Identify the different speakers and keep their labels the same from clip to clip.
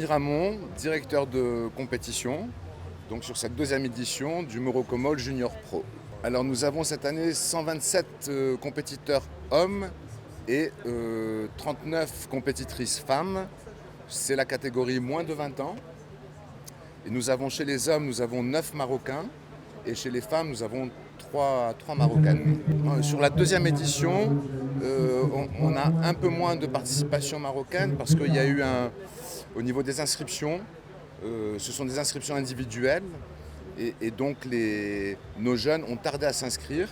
Speaker 1: Rémi Ramon, directeur de compétition, donc sur cette deuxième édition du Morocco Junior Pro. Alors nous avons cette année 127 compétiteurs hommes et 39 compétitrices femmes. C'est la catégorie moins de 20 ans. Et nous avons chez les hommes, nous avons 9 Marocains et chez les femmes, nous avons 3 Marocaines. Sur la deuxième édition, on a un peu moins de participation marocaine parce qu'il y a eu au niveau des inscriptions, ce sont des inscriptions individuelles et donc nos jeunes ont tardé à s'inscrire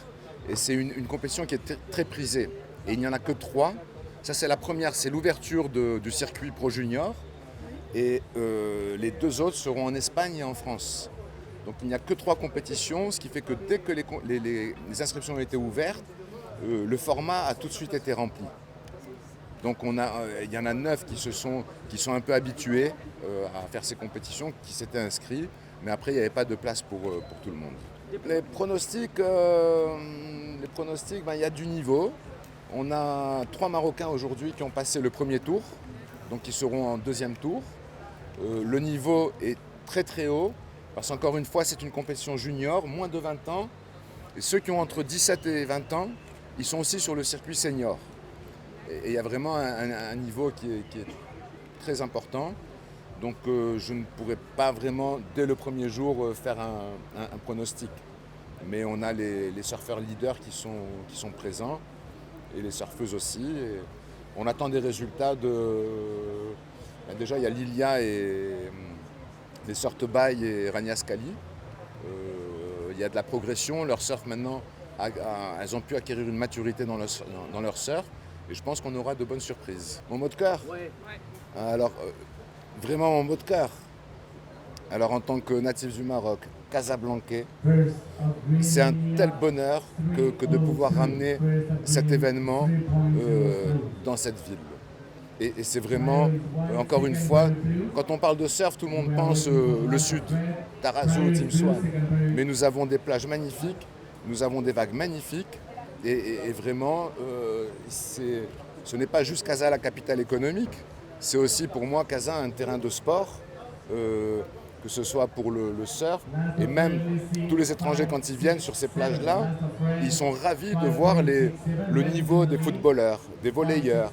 Speaker 1: et c'est une compétition qui est très prisée. Et il n'y en a que 3. Ça c'est la première, c'est l'ouverture du circuit Pro Junior et les 2 autres seront en Espagne et en France. Donc il n'y a que 3 compétitions, ce qui fait que dès que les inscriptions ont été ouvertes, le format a tout de suite été rempli. Donc il y en a 9 qui sont un peu habitués à faire ces compétitions, qui s'étaient inscrits, mais après il n'y avait pas de place pour tout le monde. Les pronostics, il y a du niveau. On a 3 Marocains aujourd'hui qui ont passé le premier tour, donc qui seront en deuxième tour. Le niveau est très très haut, parce qu'encore une fois c'est une compétition junior, moins de 20 ans. Et ceux qui ont entre 17 et 20 ans, ils sont aussi sur le circuit senior. Et il y a vraiment un niveau qui est très important. Donc je ne pourrais pas vraiment, dès le premier jour, faire un pronostic. Mais on a les surfeurs leaders qui sont présents, et les surfeuses aussi. Et on attend des résultats déjà, il y a Lilia et les Sortebaille et Rania Scali. Il y a de la progression. Leur surf maintenant, elles ont pu acquérir une maturité dans leur surf. Et je pense qu'on aura de bonnes surprises. Mon mot de cœur ?
Speaker 2: Ouais.
Speaker 1: Alors, vraiment mon mot de cœur. Alors, en tant que natif du Maroc, casablancais, c'est un tel bonheur que de pouvoir ramener cet événement dans cette ville. Et c'est vraiment, encore une fois, quand on parle de surf, tout le monde pense le sud, Tarazout, Timsouane. Mais nous avons des plages magnifiques, nous avons des vagues magnifiques. Et vraiment, ce n'est pas juste Casa la capitale économique, c'est aussi pour moi Casa un terrain de sport, que ce soit pour le surf. Et même tous les étrangers quand ils viennent sur ces plages-là, ils sont ravis de voir le niveau des footballeurs, des volleyeurs,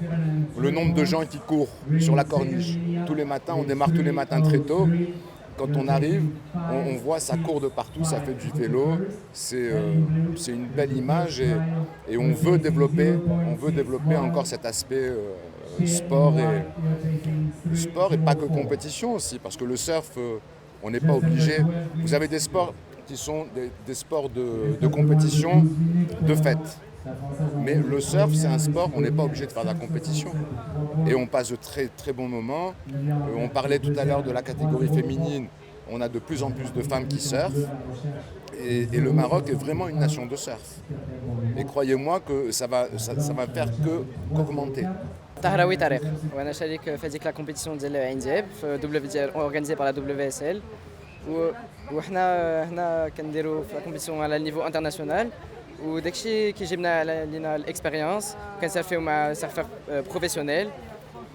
Speaker 1: le nombre de gens qui courent sur la corniche. Tous les matins, on démarre tous les matins très tôt. Quand on arrive, on voit ça court de partout, ça fait du vélo, c'est une belle image et on veut développer encore cet aspect sport et pas que compétition aussi, parce que le surf, on n'est pas obligé. Vous avez des sports qui sont des sports de compétition, de fête. Mais le surf, c'est un sport, on n'est pas obligé de faire de la compétition. Et on passe de très très bons moments. On parlait tout à l'heure de la catégorie féminine. On a de plus en plus de femmes qui surfent. Et le Maroc est vraiment une nation de surf. Et croyez-moi que ça va faire qu'augmenter.
Speaker 2: Tahraoui Tariq, وانا شارك في هذيك لا كومبيتيسيون ديال عين جاب في WDR اورغانيزي بار لا WSL وحنا هنا كنديروا في لا كومبيتيسيون على النيفو انترناسيونال وداكشي كيجيبنا لينا الاكسبيريونس كنسيرفيو مع سيرفور بروفيسيونيل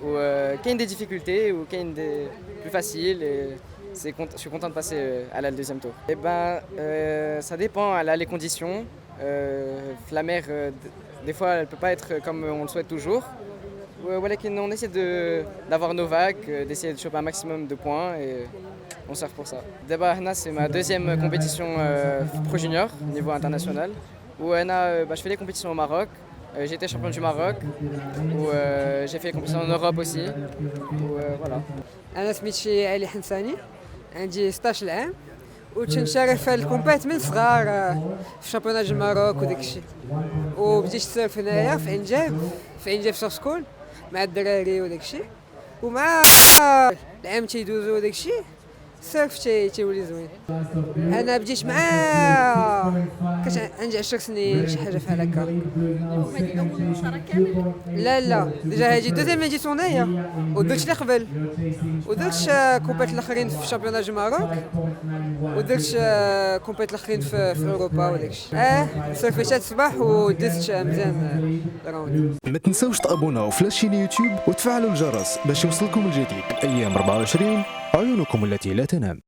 Speaker 2: وكاين دي ديفيكولتي وكاين دي بلو فاسيل je suis content de passer à la deuxième tour. Et ben ça dépend, les conditions. La mer des fois elle peut pas être comme on le souhaite toujours. Voilà, on essaie d'avoir nos vagues, d'essayer de choper un maximum de points et on surfe pour ça. D'abord, c'est ma deuxième compétition pro junior niveau international. Où je fais des compétitions au Maroc. J'ai été champion du Maroc. Où j'ai fait des compétitions en Europe aussi. Voilà.
Speaker 3: أنا سميتي علي حمصاني عندي 16 عام وتنشارك في هاد الكومبات من صغار في شامبيونات الماروك وداك الشيء وبديت السيرف هنايا في عين جاب سيرف سكول مع الدراري وداك الشيء ومع العام تيدوزو وداك الشيء السيرف تيولي زوين. انا بديت معاه كنت عندي 10 سنين شي حاجه بحال هكا.
Speaker 4: وهذيك اول مشاركه كامل؟
Speaker 3: لا ديجا هادي دوزيام ايديسيون هي، ودرت اللي قبل ودرت كوبيت الاخرين في شامبيون دو ماروك، ودرت كوبيت الاخرين في اوروبا وداكشي. سيرفيت الصباح ودزت مزيان الراوند.
Speaker 5: ما تنساوش تابوناو في لاشين يوتيوب وتفعلوا الجرس باش يوصلكم الجديد. ايام 24 عيونكم التي لا تنام.